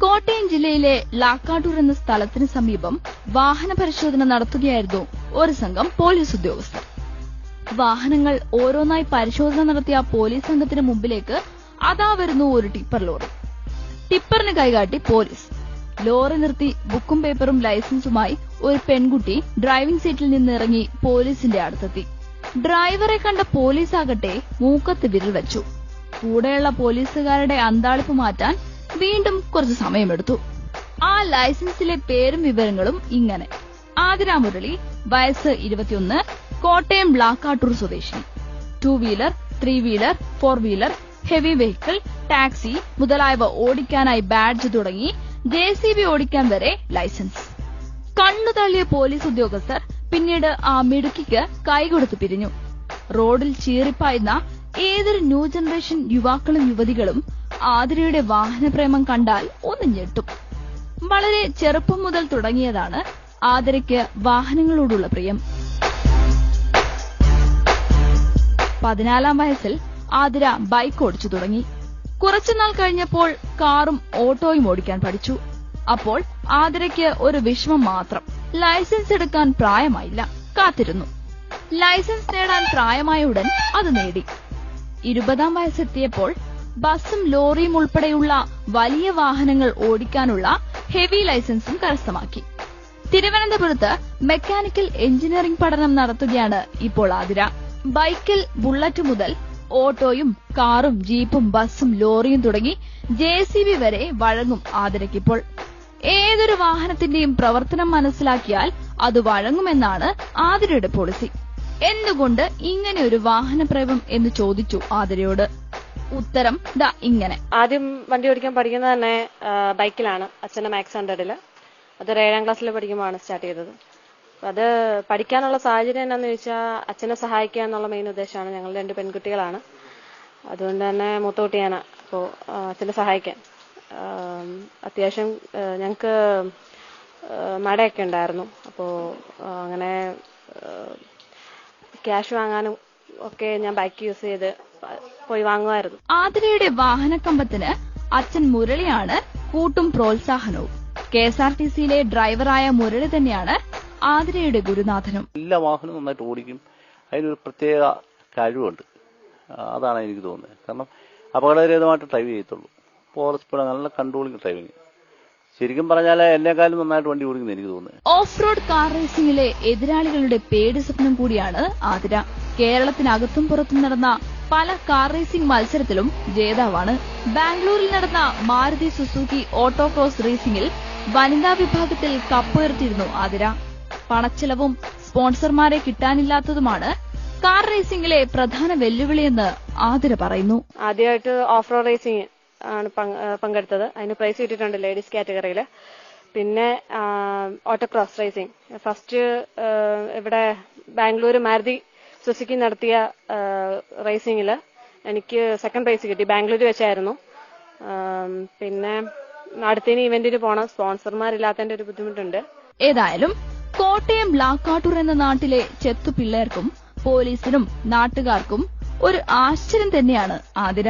കോട്ടയം ജില്ലയിലെ ലാക്കാട്ടൂർ എന്ന സ്ഥലത്തിന് സമീപം വാഹന പരിശോധന നടത്തുകയായിരുന്നു ഒരു സംഘം പോലീസ് ഉദ്യോഗസ്ഥർ. വാഹനങ്ങൾ ഓരോന്നായി പരിശോധന നടത്തിയ പോലീസ് സംഘത്തിന് മുമ്പിലേക്ക് അതാ വരുന്നു ഒരു ടിപ്പർ ലോറി. ടിപ്പറിന് കൈകാട്ടി പോലീസ്. ലോറി നിർത്തി ബുക്കും പേപ്പറും ലൈസൻസുമായി ഒരു പെൺകുട്ടി ഡ്രൈവിംഗ് സീറ്റിൽ നിന്നിറങ്ങി പോലീസിന്റെ അടുത്തെത്തി. ഡ്രൈവറെ കണ്ട പോലീസാകട്ടെ മൂക്കത്ത് വിരൽ വെച്ചു. കൂടെയുള്ള പോലീസുകാരുടെ അന്താളിപ്പ് മാറ്റാൻ വീണ്ടും കുറച്ചു സമയമെടുത്തു. ആ ലൈസൻസിലെ പേരും വിവരങ്ങളും ഇങ്ങനെ: ആതിര മുരളി, വയസ്സ് 21, കോട്ടയം ലാക്കാട്ടൂർ സ്വദേശിനി. 2 wheeler, 3 wheeler, 4 wheeler, heavy vehicle, taxi മുതലായവ ഓടിക്കാനായി ബാഡ്ജ് തുടങ്ങി JCB ഓടിക്കാൻ വരെ ലൈസൻസ്. കണ്ണു തള്ളിയ പോലീസ് ഉദ്യോഗസ്ഥർ പിന്നീട് ആ മിടുക്കിക്ക് കൈകൊടുത്തു പിരിഞ്ഞു. റോഡിൽ ചീറിപ്പായുന്ന ഏതൊരു ന്യൂ ജനറേഷൻ യുവാക്കളും യുവതികളും ആതിരയുടെ വാഹനപ്രേമം കണ്ടാൽ ഒന്ന് ഞെട്ടും. വളരെ ചെറുപ്പം മുതൽ തുടങ്ങിയതാണ് ആതിരയ്ക്ക് വാഹനങ്ങളോടുള്ള പ്രിയം. 14-ാം വയസ്സിൽ ആതിര ബൈക്ക് ഓടിച്ചു തുടങ്ങി. കുറച്ചുനാൾ കഴിഞ്ഞപ്പോൾ കാറും ഓട്ടോയും ഓടിക്കാൻ പഠിച്ചു. അപ്പോൾ ആതിരയ്ക്ക് ഒരു വിഷമം മാത്രം: ലൈസൻസ് എടുക്കാൻ പ്രായമായില്ല. കാത്തിരുന്നു. ലൈസൻസ് നേടാൻ പ്രായമായ ഉടൻ അത് നേടി. 20-ാം വയസ്സെത്തിയപ്പോൾ ബസ്സും ലോറിയും ഉൾപ്പെടെയുള്ള വലിയ വാഹനങ്ങൾ ഓടിക്കാനുള്ള ഹെവി ലൈസൻസും കരസ്ഥമാക്കി. തിരുവനന്തപുരത്ത് മെക്കാനിക്കൽ എഞ്ചിനീയറിംഗ് പഠനം നടത്തുകയാണ് ഇപ്പോൾ ആതിര. ബൈക്കിൽ ബുള്ളറ്റ് മുതൽ ഓട്ടോയും കാറും ജീപ്പും ബസ്സും ലോറിയും തുടങ്ങി JCB വരെ വഴങ്ങും ആതിരയ്ക്കിപ്പോൾ. ഏതൊരു വാഹനത്തിന്റെയും പ്രവർത്തനം മനസ്സിലാക്കിയാൽ അത് വഴങ്ങുമെന്നാണ് ആതിരയുടെ പോളിസി. എന്തുകൊണ്ട് ഇങ്ങനെ ഒരു വാഹനപ്രേമം എന്ന് ചോദിച്ചു ആതിരയോട്. ഉത്തരം ദാ ഇങ്ങനെ: ആദ്യം വണ്ടി ഓടിക്കാൻ പഠിക്കുന്നത് തന്നെ ബൈക്കിലാണ്. അച്ഛന്റെ മാക്സ് 100-ല്. അതൊരു 7-ാം ക്ലാസ്സിൽ പഠിക്കുമ്പോഴാണ് സ്റ്റാർട്ട് ചെയ്തത്. അത് പഠിക്കാനുള്ള സാഹചര്യം എന്താണെന്ന് ചോദിച്ചാൽ അച്ഛനെ സഹായിക്കുക എന്നുള്ള മെയിൻ ഉദ്ദേശമാണ്. ഞങ്ങൾ 2 പെൺകുട്ടികളാണ്. അതുകൊണ്ട് തന്നെ മൂത്ത കുട്ടിയാണ്. അപ്പോൾ അച്ഛനെ സഹായിക്കാൻ അത്യാവശ്യം ഞങ്ങൾക്ക് മടയൊക്കെ ഉണ്ടായിരുന്നു. അപ്പോൾ അങ്ങനെ ക്യാഷ് വാങ്ങാനും ഒക്കെ ഞാൻ ബൈക്ക് യൂസ് ചെയ്ത് പോയി വാങ്ങുമായിരുന്നു. ആതിരയുടെ വാഹനക്കമ്പത്തിന് അച്ഛൻ മുരളിയാണ് കൂട്ടും പ്രോത്സാഹനവും. KSRTCയിലെ ഡ്രൈവറായ മുരളി തന്നെയാണ് ആതിരയുടെ ഗുരുനാഥനും. എല്ലാ വാഹനവും നന്നായിട്ട് ഓടിക്കും. അതിനൊരു പ്രത്യേക കഴിവുണ്ട്. അതാണ് എനിക്ക് തോന്നുന്നത്. കാരണം അപകടരഹിതമായിട്ട് ഡ്രൈവ് ചെയ്യത്തുള്ളൂ. സ്പീഡ് നല്ല കൺട്രോളിംഗ് ഡ്രൈവിംഗ്. ശരിക്കും പറഞ്ഞാൽ എന്നെക്കാളും നന്നായിട്ട് വണ്ടി ഓടിക്കുന്നത് എനിക്ക് തോന്നുന്നത്. ഓഫ് റോഡ് കാർ റേസിംഗിലെ എതിരാളികളുടെ പേടി സ്വപ്നം കൂടിയാണ് ആതിര. കേരളത്തിനകത്തും പുറത്തും നടന്ന പല കാർ റേസിംഗ് മത്സരത്തിലും ജേതാവാണ്. ബാംഗ്ലൂരിൽ നടന്ന മാരുതി സുസുക്കി ഓട്ടോക്രോസ് റേസിംഗിൽ വനിതാ വിഭാഗത്തിൽ കപ്പുയർത്തിയിരുന്നു ആതിര. പണച്ചെലവും സ്പോൺസർമാരെ കിട്ടാനില്ലാത്തതുമാണ് കാർ റേസിംഗിലെ പ്രധാന വെല്ലുവിളിയെന്ന് ആതിര പറയുന്നു. ആദ്യമായിട്ട് ഓഫ് റോഡ് റേസിംഗ് ആണ് പങ്കെടുത്തത്. അതിന് പ്രൈസ് കിട്ടിയിട്ടുണ്ട് ലേഡീസ് കാറ്റഗറിയിൽ. പിന്നെ ഓട്ടോക്രോസ് റേസിംഗ് ഫസ്റ്റ് ഇവിടെ ബാംഗ്ലൂർ മാരുതി സുസുക്കി നടത്തിയ റേസിംഗിൽ എനിക്ക് സെക്കൻഡ് പ്രൈസ് കിട്ടി. ബാംഗ്ലൂർ വെച്ചായിരുന്നു. പിന്നെ അടുത്തതിന് ഇവന്റിന് പോണം. സ്പോൺസർമാരില്ലാത്തതിന്റെ ഒരു ബുദ്ധിമുട്ടുണ്ട്. ഏതായാലും കോട്ടയം ലാക്കാട്ടൂർ എന്ന നാട്ടിലെ ചെത്തു പിള്ളേർക്കും പോലീസിനും നാട്ടുകാർക്കും ഒരു ആശ്ചര്യം തന്നെയാണ് ആതിര.